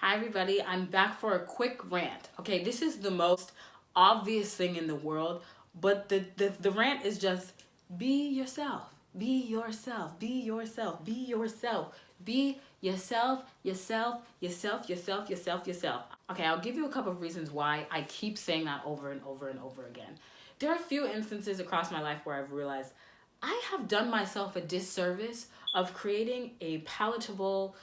Hi everybody, I'm back for a quick rant. Okay, this is the most obvious thing in the world, but the rant is just be yourself. Be yourself. Be yourself. Be yourself. Be yourself, yourself, yourself, yourself, yourself, yourself. Okay, I'll give you a couple of reasons why I keep saying that over and over and over again. There are a few instances across my life where I've realized I have done myself a disservice of creating a palatable,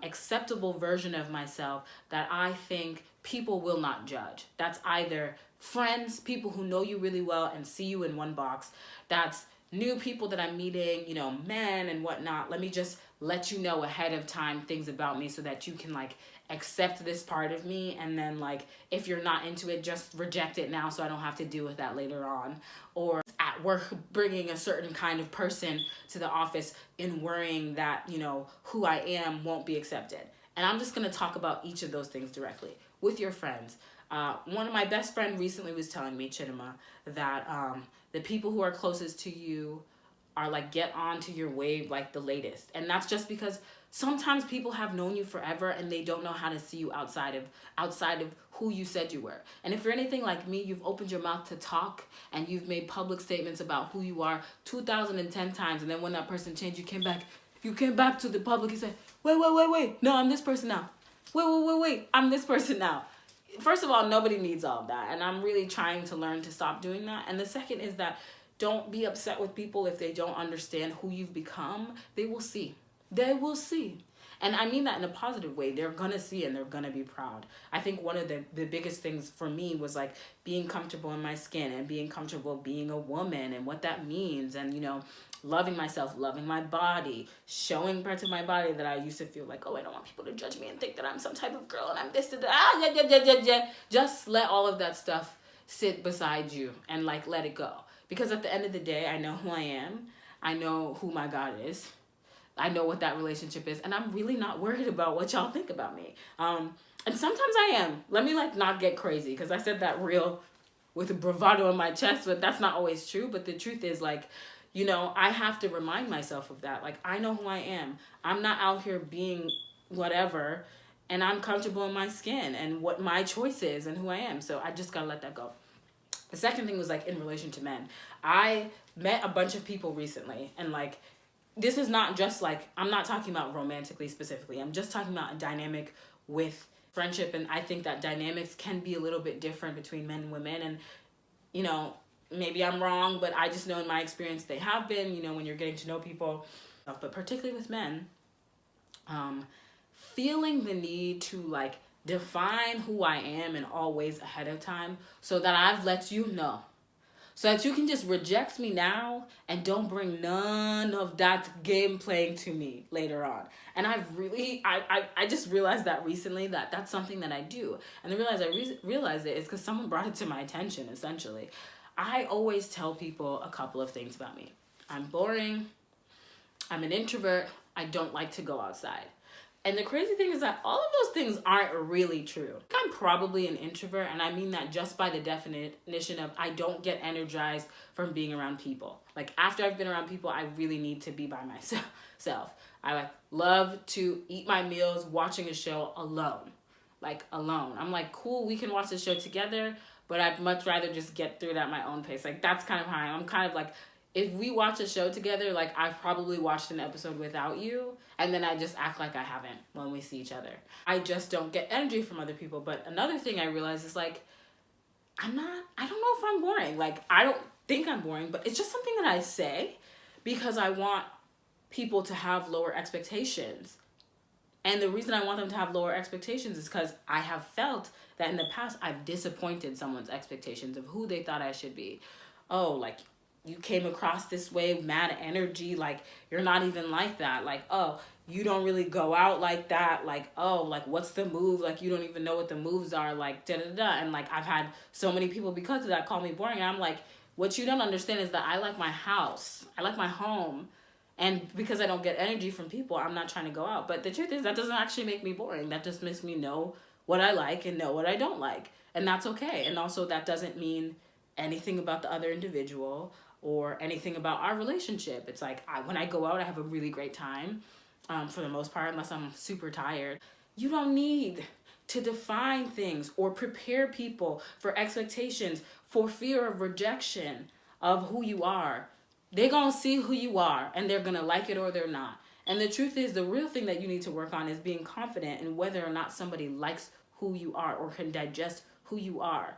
acceptable version of myself that I think people will not judge. That's either friends, people who know you really well and see you in one box. That's new people that I'm meeting, men and whatnot. Let me just let you know ahead of time things about me so that you can accept this part of me, and then if you're not into it, just reject it now so I don't have to deal with that later on. Or at work, bringing a certain kind of person to the office in worrying that who I am won't be accepted. And I'm just going to talk about each of those things directly with your friends. One of my best friend recently was telling me, Chidima, that the people who are closest to you are get onto your wave the latest. And that's just because sometimes people have known you forever and they don't know how to see you outside of who you said you were. And if you're anything like me, you've opened your mouth to talk and you've made public statements about who you are 2010 times, and then when that person changed, you came back to the public and said, wait, no, I'm this person now. Wait, I'm this person now. First of all, nobody needs all of that, and I'm really trying to learn to stop doing that. And the second is that don't be upset with people if they don't understand who you've become. They will see. They will see. And I mean that in a positive way. They're going to see and they're going to be proud. I think one of the biggest things for me was being comfortable in my skin and being comfortable being a woman and what that means. And, loving myself, loving my body, showing parts of my body that I used to feel oh, I don't want people to judge me and think that I'm some type of girl and I'm this, yeah. Just let all of that stuff sit beside you and let it go. Because at the end of the day, I know who I am. I know who my God is. I know what that relationship is. And I'm really not worried about what y'all think about me. And sometimes I am. Let me not get crazy, because I said that real with a bravado in my chest, but that's not always true. But the truth is I have to remind myself of that. I know who I am. I'm not out here being whatever, and I'm comfortable in my skin and what my choice is and who I am. So I just gotta let that go. The second thing was in relation to men. I met a bunch of people recently, and this is not just I'm not talking about romantically specifically. I'm just talking about a dynamic with friendship, and I think that dynamics can be a little bit different between men and women. And maybe I'm wrong, but I just know in my experience they have been, when you're getting to know people. But particularly with men, feeling the need to define who I am in all ways ahead of time so that I've let you know. So that you can just reject me now and don't bring none of that game playing to me later on. And I just realized that recently that that's something that I do. And the reason I realized it is because someone brought it to my attention, essentially. I always tell people a couple of things about me. I'm boring. I'm an introvert. I don't like to go outside. And the crazy thing is that all of those things aren't really true. I'm probably an introvert, and I mean that just by the definition of I don't get energized from being around people. After I've been around people, I really need to be by myself. I love to eat my meals watching a show alone. Alone. I'm cool, we can watch the show together, but I'd much rather just get through it at my own pace. That's kind of how I am. I'm kind of if we watch a show together, I've probably watched an episode without you, and then I just act like I haven't when we see each other. I just don't get energy from other people. But another thing I realize is I don't know if I'm boring. I don't think I'm boring, but it's just something that I say because I want people to have lower expectations. And the reason I want them to have lower expectations is because I have felt that in the past I've disappointed someone's expectations of who they thought I should be. Oh, you came across this way, mad energy, you're not even like that. Oh, you don't really go out like that. What's the move? You don't even know what the moves are, da-da-da. And I've had so many people because of that call me boring. And I'm what you don't understand is that I like my house. I like my home. And because I don't get energy from people, I'm not trying to go out. But the truth is that doesn't actually make me boring. That just makes me know what I like and know what I don't like. And that's okay. And also that doesn't mean anything about the other individual or anything about our relationship. It's when I go out, I have a really great time for the most part, unless I'm super tired. You don't need to define things or prepare people for expectations, for fear of rejection of who you are. They're going to see who you are and they're going to like it or they're not. And the truth is, the real thing that you need to work on is being confident in whether or not somebody likes who you are or can digest who you are.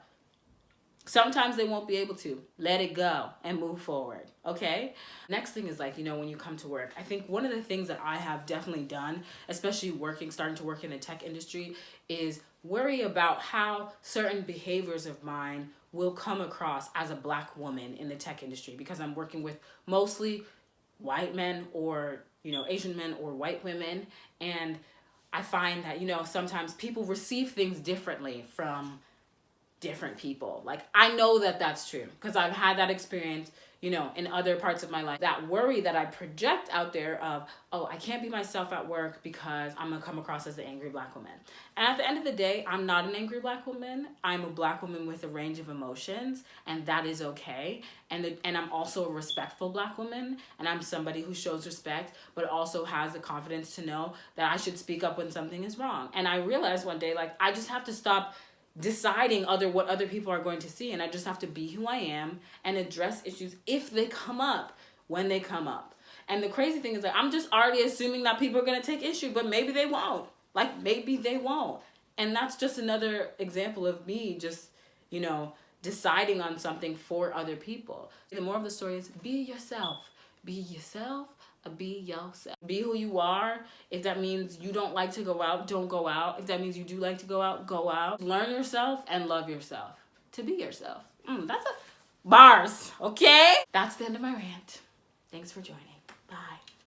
Sometimes they won't be able to. Let it go and move forward, okay? Next thing is like, when you come to work, I think one of the things that I have definitely done, especially starting to work in the tech industry, is worry about how certain behaviors of mine will come across as a Black woman in the tech industry, because I'm working with mostly white men or, Asian men or white women. And I find that, sometimes people receive things differently from different people. Like, I know that that's true because I've had that experience, in other parts of my life. That worry that I project out there of, oh, I can't be myself at work because I'm gonna come across as an angry Black woman. And at the end of the day, I'm not an angry Black woman. I'm a Black woman with a range of emotions, and that is okay. And I'm also a respectful Black woman, and I'm somebody who shows respect, but also has the confidence to know that I should speak up when something is wrong. And I realized one day, like, I just have to stop deciding what other people are going to see, and I just have to be who I am and address issues if they come up, when they come up. And the crazy thing is that I'm just already assuming that people are going to take issue, but maybe they won't. Like, maybe they won't. And that's just another example of me just, deciding on something for other people. The moral of the story is be yourself. Be yourself. Be yourself. Be who you are. If that means you don't like to go out, don't go out. If that means you do like to go out, go out. Learn yourself and love yourself. To be yourself. That's a bars, okay? That's the end of my rant. Thanks for joining. Bye.